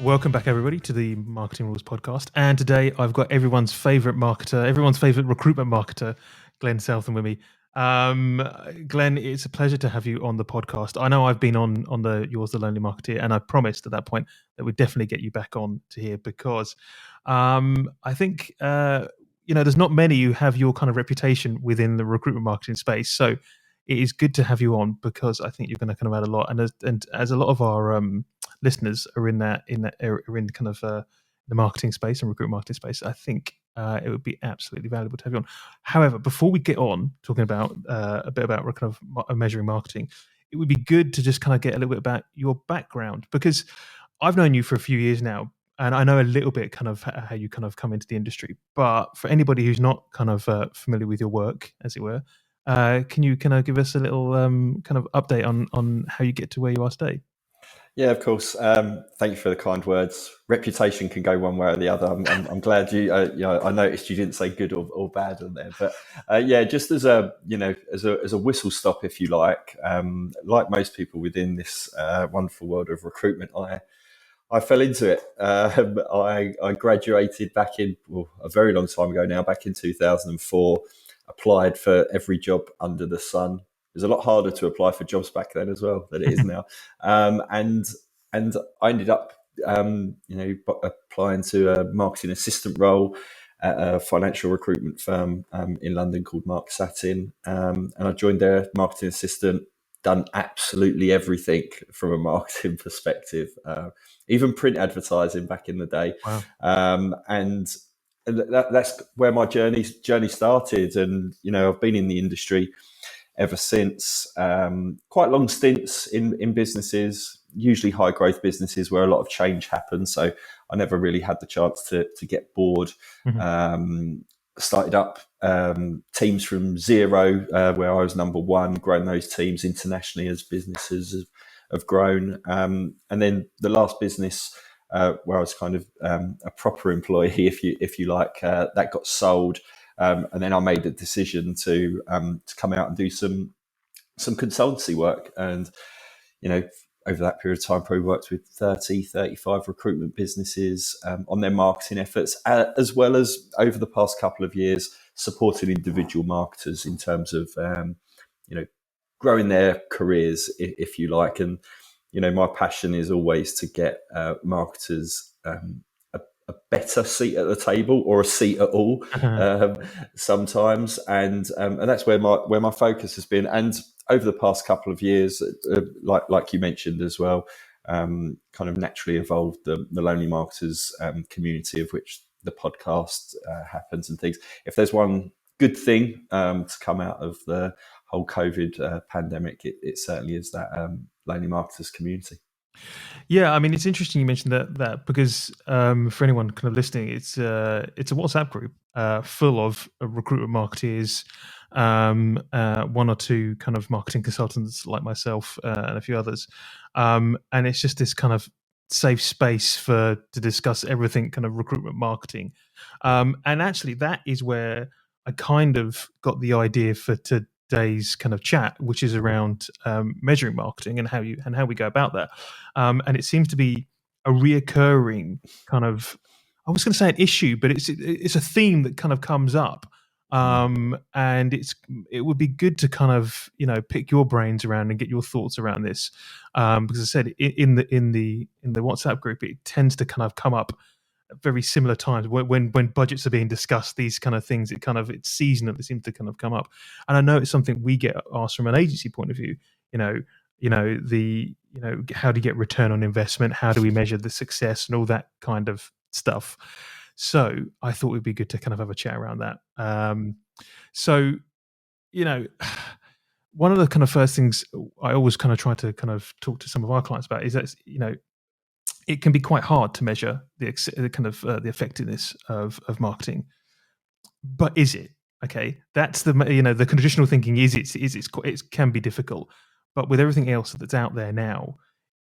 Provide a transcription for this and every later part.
Welcome back, everybody, to the Marketing Rules podcast. And today I've got everyone's favourite marketer, everyone's favourite recruitment marketer, Glenn Southam, with me. Glenn, it's a pleasure to have you on the podcast. I know I've been on the Yours the Lonely Marketeer, and I promised at that point that we'd definitely get you back on to here because I think there's not many who have your kind of reputation within the recruitment marketing space. So it is good to have you on because I think you're going to kind of add a lot. And as a lot of our listeners are in kind of the marketing space and recruitment marketing space, I think it would be absolutely valuable to have you on. However, before we get on talking about a bit about kind of measuring marketing, it would be good to just kind of get a little bit about your background, because I've known you for a few years now, and I know a little bit kind of how you kind of come into the industry. But for anybody who's not kind of familiar with your work, as it were, can you kind of give us a little kind of update on how you get to where you are today? Yeah, of course. Thank you for the kind words. Reputation can go one way or the other. I'm glad you. I noticed you didn't say good or bad on there, but just as a whistle stop, if you like most people within this wonderful world of recruitment, I fell into it. I graduated back in a very long time ago now, back in 2004. Applied for every job under the sun. It was a lot harder to apply for jobs back then as well than it is now. And I ended up, applying to a marketing assistant role at a financial recruitment firm in London called Mark Satin. And I joined there, marketing assistant, done absolutely everything from a marketing perspective, even print advertising back in the day. Wow. And that's where my journey started. And, I've been in the industry ever since. Quite long stints in businesses, usually high growth businesses where a lot of change happens. So I never really had the chance to get bored. Mm-hmm. Started up teams from zero, where I was number one, grown those teams internationally as businesses have grown. And then the last business, where I was kind of a proper employee, if you like, that got sold. And then I made the decision to come out and do some consultancy work. And, over that period of time, probably worked with 35 recruitment businesses on their marketing efforts, as well as over the past couple of years, supporting individual marketers in terms of, growing their careers, if you like. And, my passion is always to get marketers a better seat at the table, or a seat at all, sometimes, and that's where my focus has been. And over the past couple of years, like you mentioned as well, kind of naturally evolved the Lonely Marketers community, of which the podcast happens and things. If there's one good thing to come out of the whole COVID pandemic, it certainly is that Lonely Marketers community. Yeah, I mean, it's interesting you mentioned that because for anyone kind of listening, it's a WhatsApp group full of recruitment marketeers, one or two kind of marketing consultants like myself, and a few others, and it's just this kind of safe space to discuss everything kind of recruitment marketing, and actually that is where I kind of got the idea for today's kind of chat, which is around measuring marketing and how we go about that, and it seems to be a reoccurring kind of, I was going to say an issue, but it's a theme that kind of comes up, and it would be good to kind of pick your brains around and get your thoughts around this, because I said in the WhatsApp group, it tends to kind of come up at very similar times when budgets are being discussed. These kind of things, it's seasonal. It seems to kind of come up, and I know it's something we get asked from an agency point of view. How do you get return on investment? How do we measure the success and all that kind of stuff? So I thought it'd be good to kind of have a chat around that. One of the kind of first things I always kind of try to kind of talk to some of our clients about is that it can be quite hard to measure the the effectiveness of marketing. But is it? Okay, that's the traditional thinking is it can be difficult. But with everything else that's out there now,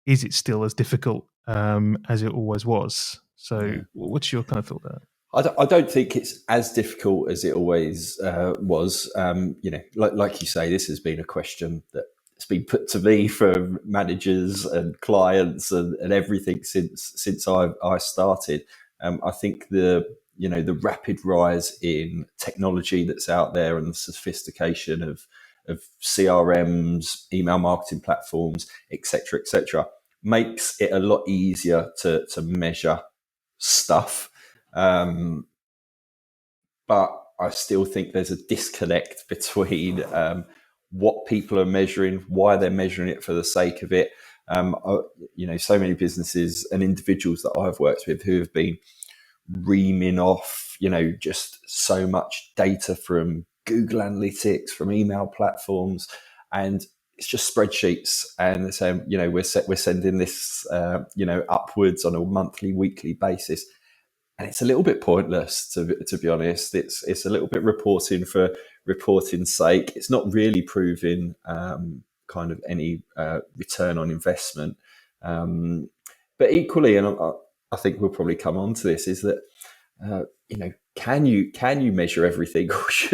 is it still as difficult as it always was? So what's your kind of thought there? I don't think it's as difficult as it always was. Like you say, this has been a question that it's been put to me from managers and clients and everything since I started. I think the rapid rise in technology that's out there and the sophistication of CRMs, email marketing platforms, etc., makes it a lot easier to measure stuff. But I still think there's a disconnect between what people are measuring, why they're measuring it for the sake of it. So many businesses and individuals that I've worked with who have been reaming off, just so much data from Google Analytics, from email platforms, and it's just spreadsheets. And they're saying, we're sending this, upwards on a monthly, weekly basis. And it's a little bit pointless, to be honest. It's a little bit reporting for reporting's sake. It's not really proving kind of any return on investment. But equally, and I think we'll probably come on to this, is that can you measure everything,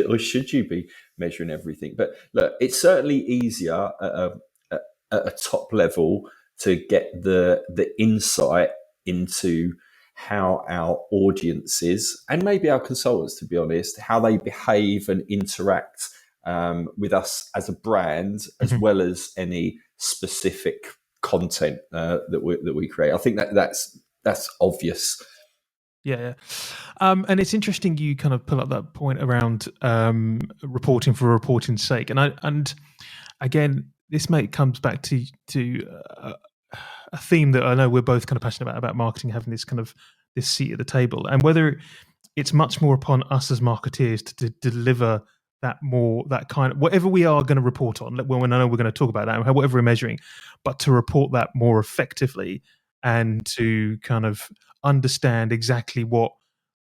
or should you be measuring everything? But look, it's certainly easier at a top level to get the insight into how our audiences and maybe our consultants, to be honest, how they behave and interact with us as a brand, as well as any specific content that we create. I think that's obvious. Yeah. And it's interesting you kind of pull up that point around reporting for reporting's sake, and again, this comes back to a theme that I know we're both kind of passionate about marketing, having this kind of this seat at the table, and whether it's much more upon us as marketeers to deliver that kind of whatever we are going to report on. When I know we're going to talk about that, whatever we're measuring, but to report that more effectively and to kind of understand exactly what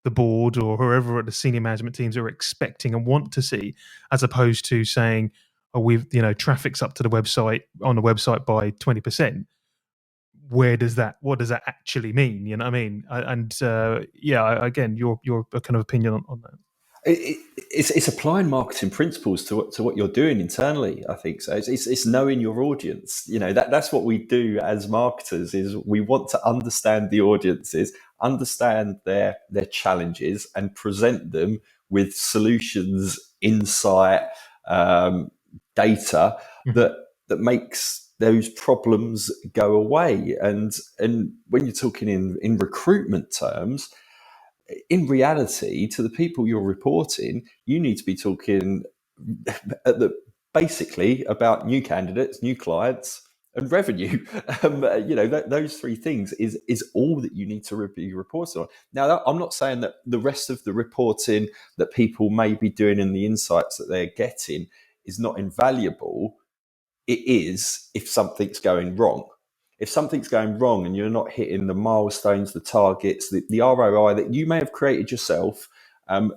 the board or whoever at the senior management teams are expecting and want to see, as opposed to saying, "Oh, traffic's up to the website on the website by 20%." What does that actually mean? You know what I mean? Again, your kind of opinion on that. It's applying marketing principles to what you're doing internally. I think so. It's knowing your audience. That's what we do as marketers. Is we want to understand the audiences, understand their challenges, and present them with solutions, insight, data that makes those problems go away. And when you're talking in recruitment terms, in reality, to the people you're reporting, you need to be talking basically about new candidates, new clients, and revenue. Those three things is all that you need to be reporting on. Now, I'm not saying that the rest of the reporting that people may be doing and the insights that they're getting is not invaluable. It is if something's going wrong. If something's going wrong and you're not hitting the milestones, the targets, the ROI that you may have created yourself,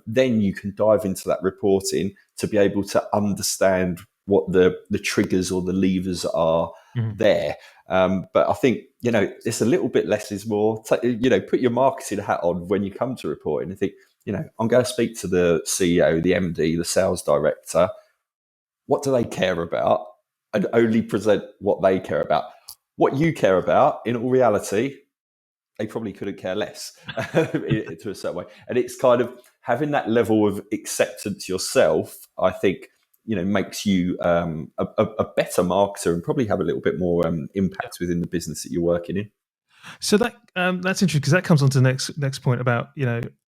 then you can dive into that reporting to be able to understand what the triggers or the levers are there. But I think, it's a little bit less is more. Put your marketing hat on when you come to reporting and think, I'm going to speak to the CEO, the MD, the sales director. What do they care about? And only present what they care about. What you care about, in all reality, they probably couldn't care less to a certain way. And it's kind of having that level of acceptance yourself, I think, makes you a better marketer and probably have a little bit more impact within the business that you're working in. So that's interesting, because that comes on to the next point about,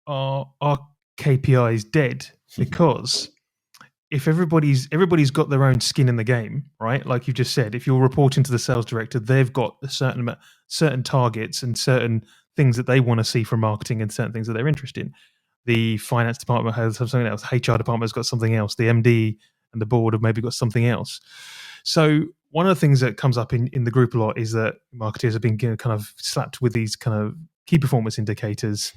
are KPIs dead? Because if everybody's got their own skin in the game, right? Like you just said, if you're reporting to the sales director, they've got a certain targets and certain things that they want to see from marketing and certain things that they're interested in. The finance department has something else. HR department has got something else. The MD and the board have maybe got something else. So one of the things that comes up in the group a lot is that marketers have been kind of slapped with these kind of key performance indicators,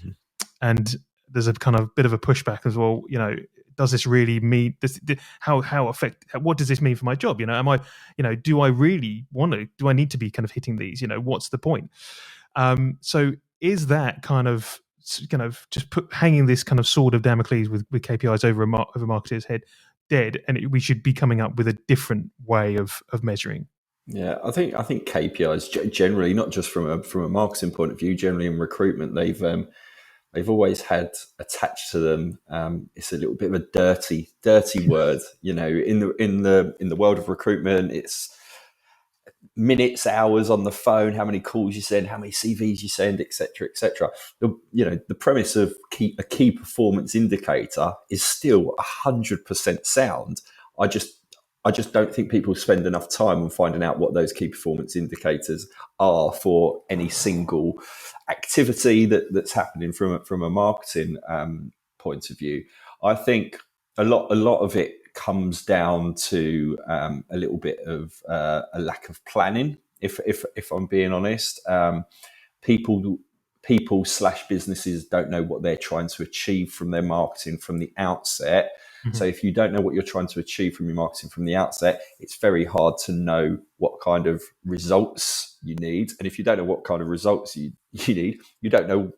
and there's a kind of bit of a pushback as well. Does this really mean this? What does this mean for my job? Do I really want to? Do I need to be kind of hitting these? What's the point? So is that kind of just hanging this kind of sword of Damocles with KPIs over a marketer's head? dead, and we should be coming up with a different way of measuring. Yeah, I think KPIs generally, not just from a marketing point of view, generally in recruitment, they've always had attached to them. It's a little bit of a dirty word, in the world of recruitment. It's minutes, hours on the phone, how many calls you send, how many CVs you send, etc., etc. The premise of a key performance indicator is still 100% sound. I just don't think people spend enough time on finding out what those key performance indicators are for any single activity that's happening from a marketing point of view. I think a lot of it comes down to a little bit of a lack of planning. If I'm being honest, people / businesses don't know what they're trying to achieve from their marketing from the outset. Mm-hmm. So if you don't know what you're trying to achieve from your marketing from the outset, it's very hard to know what kind of results you need. And if you don't know what kind of results you need, you don't know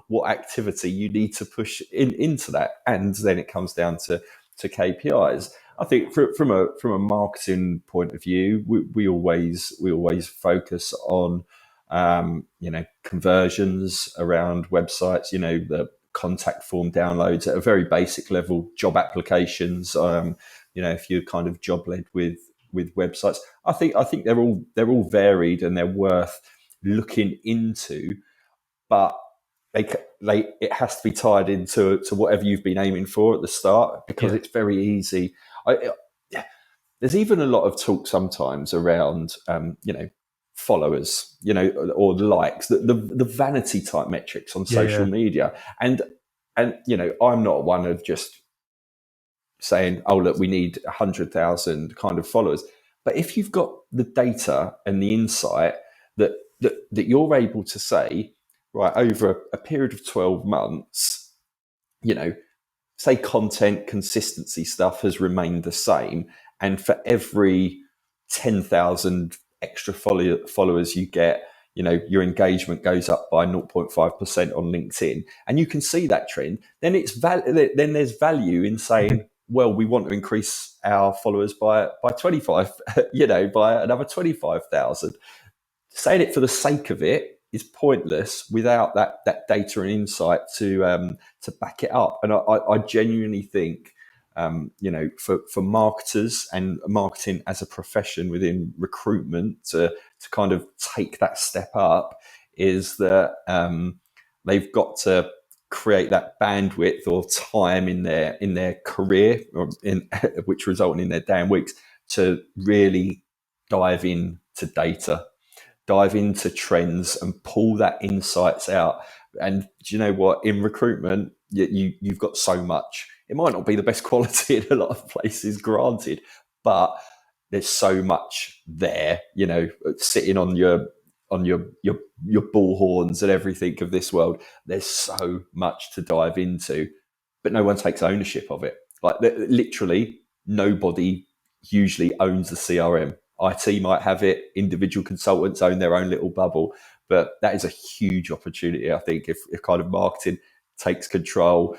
what activity you need to push into that. And then it comes down to KPIs. I think from a marketing point of view, we always focus on conversions around websites, the contact form downloads at a very basic level, job applications, if you're kind of job led with websites. I think they're all varied and they're worth looking into, but it has to be tied into whatever you've been aiming for at the start, because it's very easy. There's even a lot of talk sometimes around followers, or likes, the vanity type metrics on social media, and I'm not one of just saying, oh look, we need 100,000 kind of followers, but if you've got the data and the insight that you're able to say, right, over a period of 12 months, say content consistency stuff has remained the same, and for every 10,000 extra followers you get, your engagement goes up by 0.5% on LinkedIn, and you can see that trend, then then there's value in saying, well, we want to increase our followers by 25, by another 25,000. Saying it for the sake of it is pointless without that data and insight to back it up. And I genuinely think, for marketers and marketing as a profession within recruitment to kind of take that step up, is that they've got to create that bandwidth or time in their career, or which result in their day and weeks, to really dive into data, dive into trends and pull that insights out. And do you know what? In recruitment, you've got so much. It might not be the best quality in a lot of places, granted, but there's so much there, sitting on your bullhorns and everything of this world. There's so much to dive into, but no one takes ownership of it. Like literally nobody usually owns the CRM. IT might have it, individual consultants own their own little bubble, but that is a huge opportunity, I think, if kind of marketing takes control,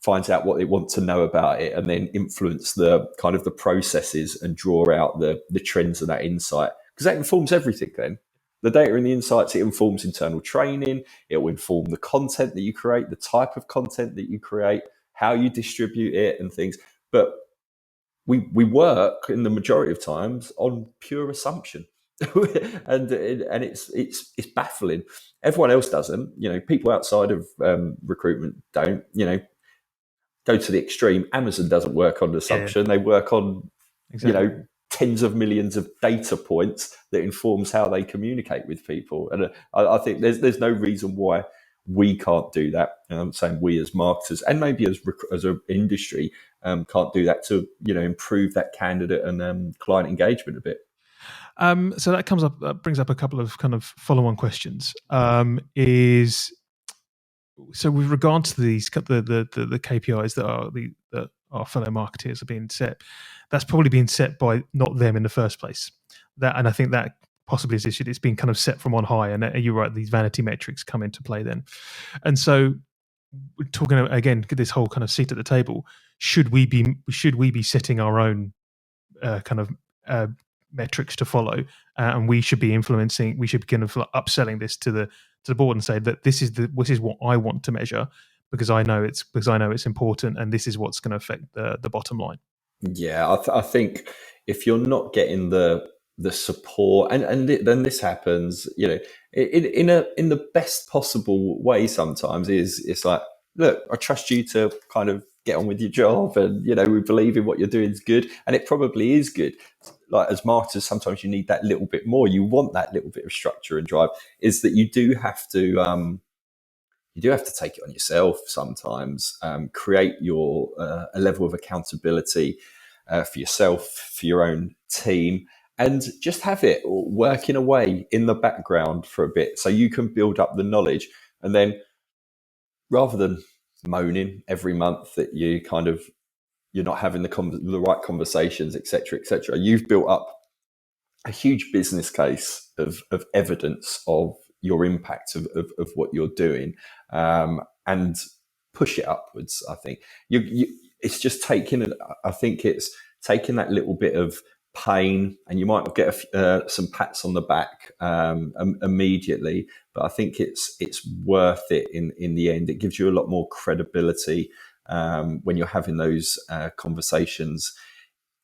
finds out what they want to know about it, and then influence the kind of the processes and draw out the trends and that insight, because that informs everything. Then the data and the insights, it informs internal training, it will inform the content that you create, the type of content that you create, how you distribute it and things. But we work in the majority of times on pure assumption. and it's baffling. Everyone else doesn't, people outside of recruitment don't, go to the extreme. Amazon doesn't work on assumption. They work on, tens of millions of data points that informs how they communicate with people. And I think there's no reason why we can't do that. And I'm saying we as marketers, and maybe as an industry, can't do that to improve that candidate and client engagement a bit. So that brings up a couple of kind of follow-on questions. So with regard to these the KPIs that our fellow marketeers are being set, that's probably been set by not them in the first place. And I think that possibly is issued. It's been kind of set from on high, and you're right, these vanity metrics come into play then. And so we're talking again, this whole kind of seat at the table. Should we be setting our own kind of metrics to follow, and we should be influencing? We should be kind of like upselling this to the board and say that this is what I want to measure, because I know it's important, and this is what's going to affect the bottom line. Yeah, I think if you're not getting the support, and then this happens, in the best possible way. Sometimes it's like, look, I trust you to kind of get on with your job, and we believe in what you're doing is good, and it probably is good. Like, as marketers, sometimes you need that little bit more. You want that little bit of structure and drive. Is that you do have to. You do have to take it on yourself sometimes. Create your a level of accountability for yourself, for your own team, and just have it working away in the background for a bit, so you can build up the knowledge. And then, rather than moaning every month that you're not having the right conversations, etc., you've built up a huge business case of evidence of your impact of what you're doing, and push it upwards. I think it's just I think it's taking that little bit of pain, and you might not get some pats on the back immediately, but I think it's worth it in the end. It gives you a lot more credibility when you're having those conversations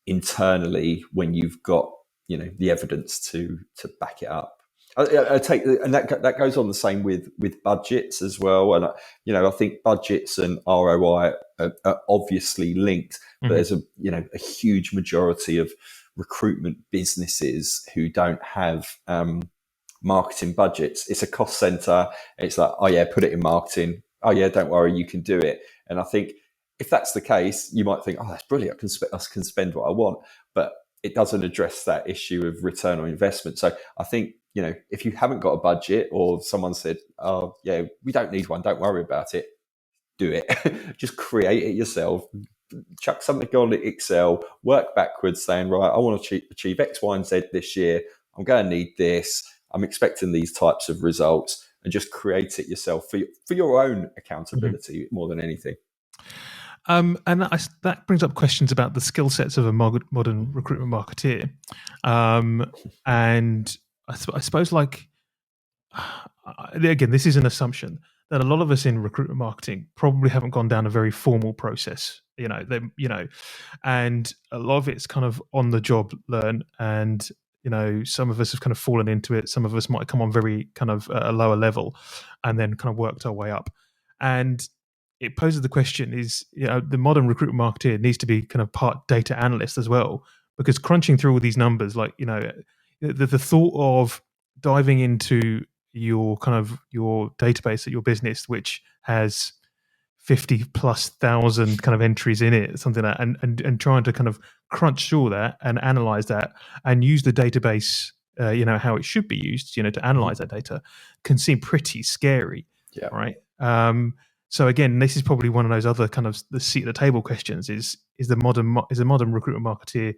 internally, when you've got the evidence to back it up. I take, and that goes on the same with budgets as well. And I think budgets and ROI are obviously linked, but there's a huge majority of recruitment businesses who don't have marketing budgets. It's a cost center. It's like, oh yeah, put it in marketing. Oh yeah, don't worry, you can do it. And I think if that's the case, you might think, oh, that's brilliant. I can spend what I want, but it doesn't address that issue of return on investment. So I think, if you haven't got a budget, or someone said, oh yeah, we don't need one, don't worry about it, do it. Just create it yourself. Chuck something on Excel, work backwards, saying, right, I want to achieve X, Y, and Z this year. I'm going to need this. I'm expecting these types of results, and just create it yourself for your own accountability more than anything. And that brings up questions about the skill sets of a modern recruitment marketeer. And I suppose, like, again, this is an assumption that a lot of us in recruitment marketing probably haven't gone down a very formal process, and a lot of it's kind of on the job learn, and some of us have kind of fallen into it. Some of us might come on very kind of a lower level, and then kind of worked our way up. And it poses the question: is the modern recruitment marketer needs to be kind of part data analyst as well, because crunching through all these numbers, like the thought of diving into your database at your business, which has 50,000+ kind of entries in it, something like that, and trying to kind of crunch through all that and analyze that and use the database, how it should be used, to analyze that data, can seem pretty scary, right? So again, this is probably one of those other kind of the seat at the table questions: is a modern recruitment marketeer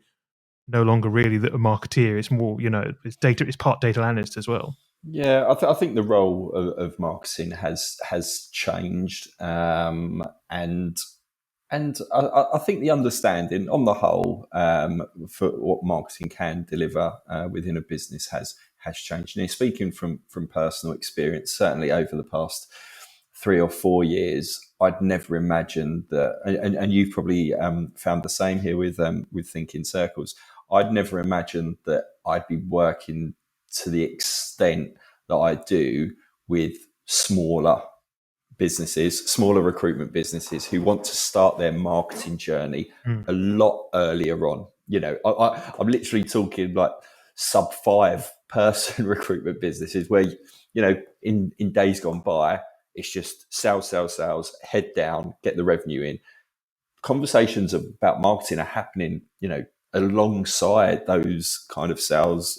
no longer really a marketeer? It's more, it's part data analyst as well. Yeah, I think the role of marketing has changed, and I think the understanding on the whole for what marketing can deliver within a business has changed. Speaking from personal experience, certainly over the past 3 or 4 years, I'd never imagined that, and you've probably found the same here with ThinkinCircles. I'd never imagined that I'd be working to the extent that I do with smaller businesses, smaller recruitment businesses who want to start their marketing journey a lot earlier on. I'm literally talking like sub 5 person recruitment businesses where, in days gone by, it's just sales, head down, get the revenue in. Conversations about marketing are happening, alongside those kind of sales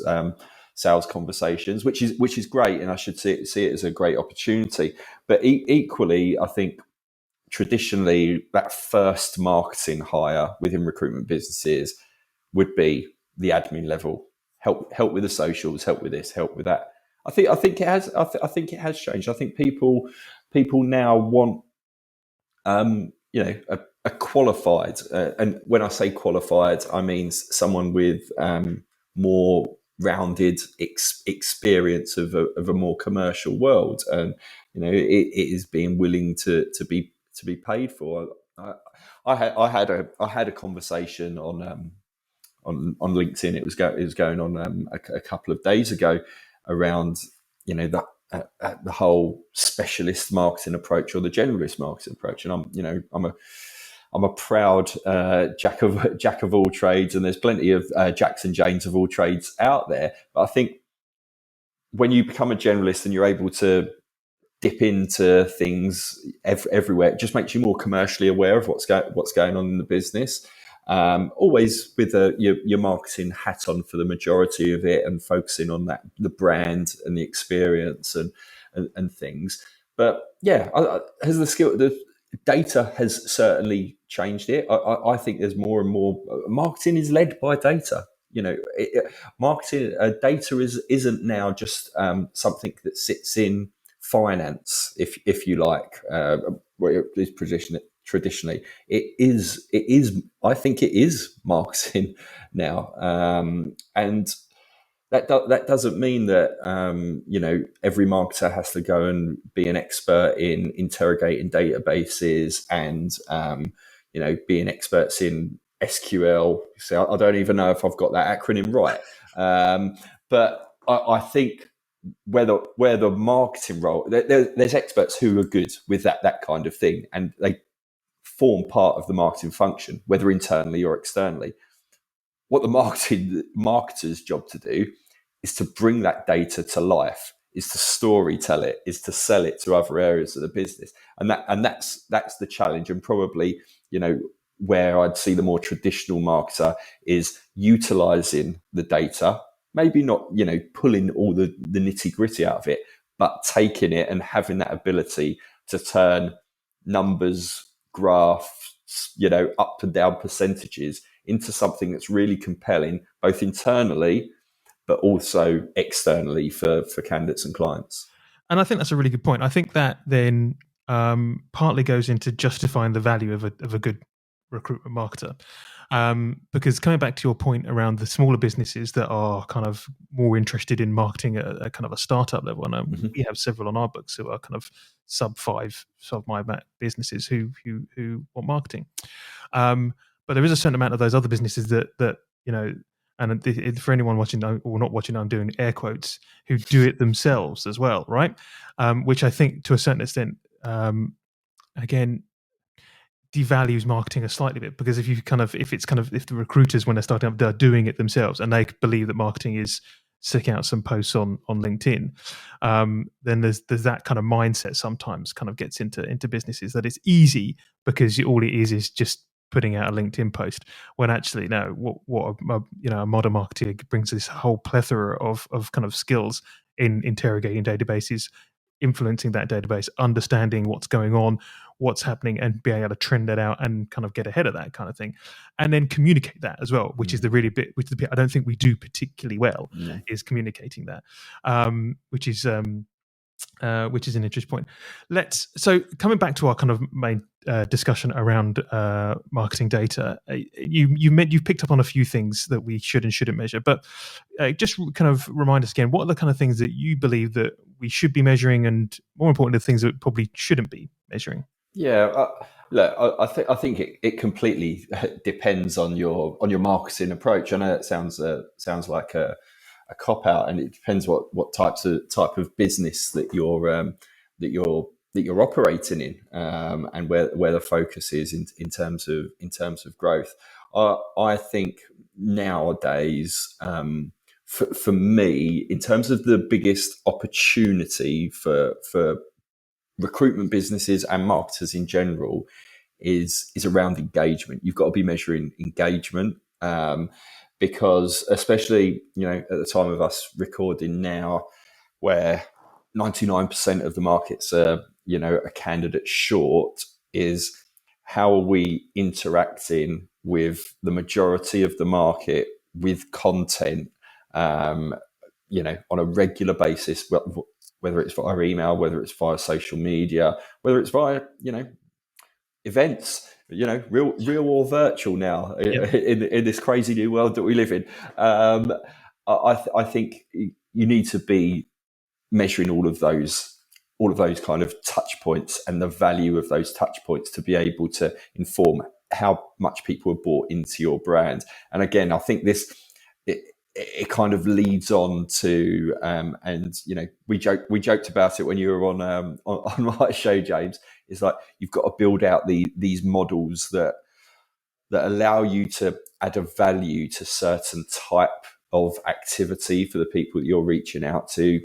conversations, which is great, and I should see it as a great opportunity. But equally, I think traditionally that first marketing hire within recruitment businesses would be the admin level, help with the socials, help with this, help with that. I think it has changed. I think people now want A qualified, and when I say qualified, I mean someone with more rounded experience of a more commercial world, and it is being willing to be paid for. I had a conversation on LinkedIn. It was going on a couple of days ago around the whole specialist marketing approach or the generalist marketing approach. And I'm a proud jack of all trades, and there's plenty of Jacks and Janes of all trades out there. But I think when you become a generalist and you're able to dip into things everywhere, it just makes you more commercially aware of what's going on in the business. Always with your marketing hat on for the majority of it, and focusing on the brand and the experience and things. But yeah, has the data has certainly changed it. I think there's more and more marketing is led by data. Marketing data isn't now just something that sits in finance, if you like, traditionally. It is. I think it is marketing now, and that doesn't mean that every marketer has to go and be an expert in interrogating databases and being experts in SQL. So I don't even know if I've got that acronym right, but I think where the marketing role, there's experts who are good with that kind of thing, and they form part of the marketing function, whether internally or externally. What the marketer's job to do is to bring that data to life, is to story tell it, is to sell it to other areas of the business, and that's the challenge. And probably where I'd see the more traditional marketer is utilizing the data, maybe not pulling all the nitty gritty out of it, but taking it and having that ability to turn numbers, graphs, up and down percentages into something that's really compelling, both internally but also externally for candidates and clients. And I think that's a really good point. I think that then partly goes into justifying the value of a good recruitment marketer. Because coming back to your point around the smaller businesses that are kind of more interested in marketing at a kind of a startup level, and we have several on our books who are kind of sub my businesses who want marketing. But there is a certain amount of those other businesses that and for anyone watching or not watching, I'm doing air quotes, who do it themselves as well, right? Which I think to a certain extent, again, devalues marketing a slightly bit, because if the recruiters, when they're starting up, they're doing it themselves and they believe that marketing is sticking out some posts on LinkedIn, then there's that kind of mindset sometimes kind of gets into businesses that it's easy because all it is just putting out a LinkedIn post, when actually no, what a modern marketer brings this whole plethora of kind of skills in interrogating databases, influencing that database, understanding what's going on, what's happening, and being able to trend that out and kind of get ahead of that kind of thing, and then communicate that as well, which is the bit I don't think we do particularly well, is communicating that, which is an interesting point. So coming back to our kind of main discussion around marketing data, you've picked up on a few things that we should and shouldn't measure, but just kind of remind us again, what are the kind of things that you believe that we should be measuring, and more importantly, the things that probably shouldn't be measuring? Yeah, look, I think it completely depends on your marketing approach. I know that sounds like a cop out, and it depends what type of business that you're operating in, and where the focus is in terms of growth. I think nowadays, for me, in terms of the biggest opportunity for recruitment businesses and marketers in general is around engagement. You've got to be measuring engagement, because especially at the time of us recording now, where 99% of the markets are a candidate short, is how are we interacting with the majority of the market with content, on a regular basis, whether it's via email, whether it's via social media, whether it's via events, real or virtual now Yep. in this crazy new world that we live in. I think you need to be measuring all of those kind of touch points and the value of those touch points to be able to inform how much people are bought into your brand. And again, I think it kind of leads on to and we joked about it when you were on my show, James. It's like you've got to build out these models that allow you to add a value to certain type of activity for the people that you're reaching out to.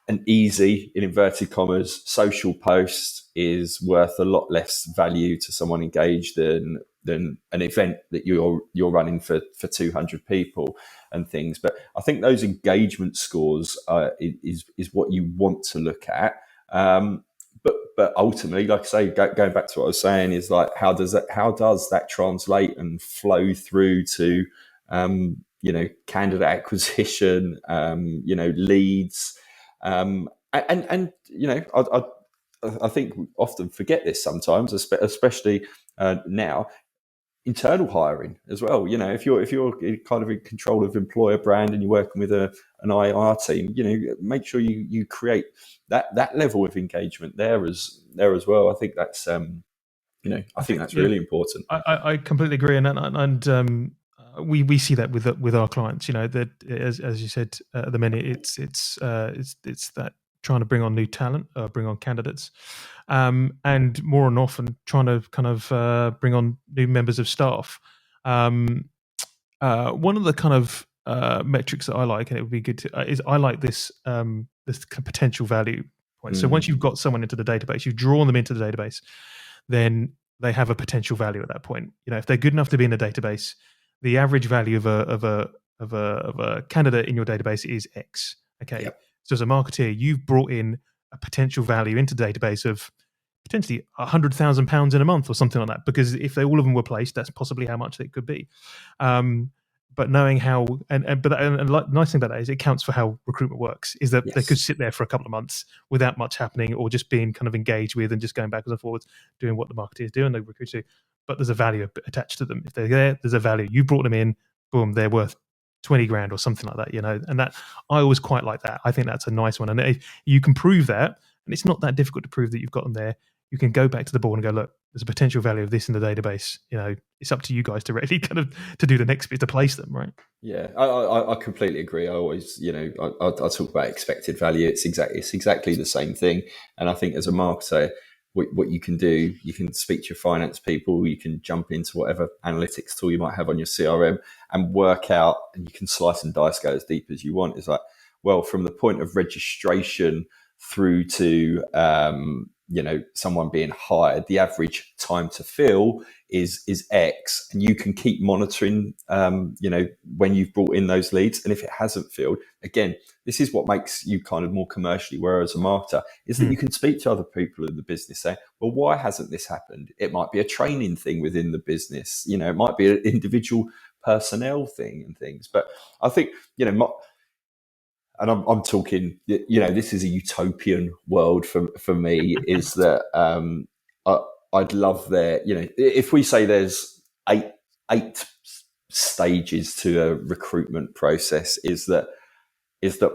An easy, in inverted commas, social post is worth a lot less value to someone engaged than an event that you're running for 200 people and things. But I think those engagement scores is what you want to look at. But ultimately, like I say, going back to what I was saying, is like how does that translate and flow through to candidate acquisition, leads. I think we often forget this sometimes, especially now. Internal hiring as well. If you're kind of in control of employer brand and you're working with an IR team, make sure you create that level of engagement there as well. I think that's that's really important. I completely agree, and we see that with our clients. That as you said at the minute, it's that trying to bring on new talent, bring on candidates, and more and often trying to kind of bring on new members of staff. One of the kind of metrics that I like, and it would be good to, is I like this potential value point. So once you've got someone into the database, you've drawn them into the database, then they have a potential value at that point. If they're good enough to be in the database, the average value of a candidate in your database is X. Okay. Yep. So as a marketeer, you've brought in a potential value into the database of potentially £100,000 in a month or something like that, because if all of them were placed, that's possibly how much it could be. But knowing how, and the nice thing about that is it counts for how recruitment works, is that they could sit there for a couple of months without much happening, or just being kind of engaged with and just going backwards and forwards, doing what the marketeers do and the recruiters do. But there's a value attached to them. If they're there, there's a value. You brought them in, boom, they're worth 20 grand or something like that, and that I always quite like that. I think that's a nice one. And if you can prove that, and it's not that difficult to prove that you've got them there, you can go back to the board and go, look, there's a potential value of this in the database. It's up to you guys to really kind of to do the next bit to place them, right? Yeah, I completely agree. I always, I talk about expected value. It's exactly the same thing. And I think as a marketer, what you can do, you can speak to your finance people, you can jump into whatever analytics tool you might have on your CRM and work out, and you can slice and dice, go as deep as you want. It's like, well, from the point of registration through to someone being hired, the average time to fill is X, and you can keep monitoring when you've brought in those leads. And if it hasn't filled, again, this is what makes you kind of more commercially aware as a marketer, is that you can speak to other people in the business, say, well, why hasn't this happened? It might be a training thing within the business, it might be an individual personnel thing and things. But I think and I'm talking, this is a utopian world for me, is that I'd love there, if we say there's eight stages to a recruitment process, is that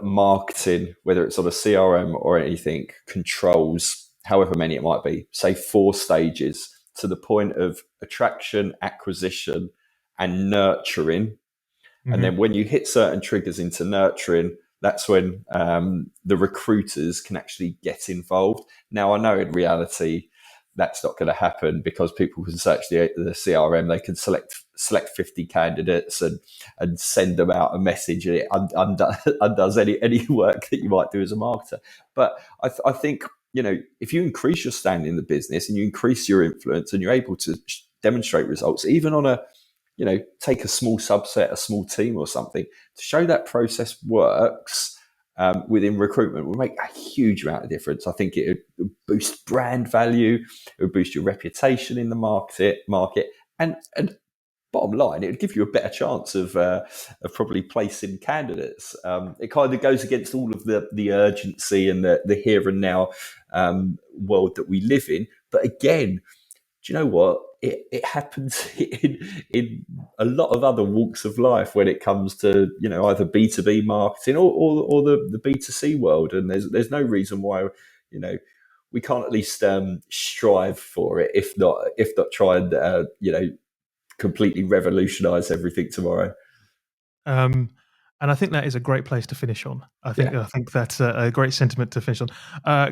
marketing, whether it's on a CRM or anything, controls however many it might be, say 4 stages, to the point of attraction, acquisition, and nurturing. Mm-hmm. And then when you hit certain triggers into nurturing, that's when the recruiters can actually get involved. Now, I know in reality that's not going to happen, because people can search the CRM, they can select 50 candidates and send them out a message, and it undoes any work that you might do as a marketer. But I think, if you increase your standing in the business and you increase your influence and you're able to demonstrate results, even on a take a small subset, a small team or something, to show that process works within recruitment, will make a huge amount of difference. I think it would boost brand value, it would boost your reputation in the market, and bottom line, it would give you a better chance of probably placing candidates. It kind of goes against all of the urgency and the here and now world that we live in. But again, do you know what? It happens in a lot of other walks of life when it comes to, either B2B marketing or the B2C world. And there's no reason why, we can't at least strive for it, if not try and completely revolutionize everything tomorrow. And I think that is a great place to finish on. I think Yeah. that's a great sentiment to finish on.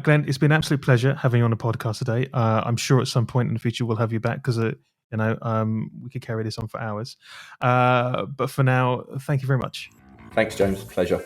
Glenn, it's been an absolute pleasure having you on the podcast today. I'm sure at some point in the future we'll have you back because we could carry this on for hours. But for now, thank you very much. Thanks, James. Pleasure.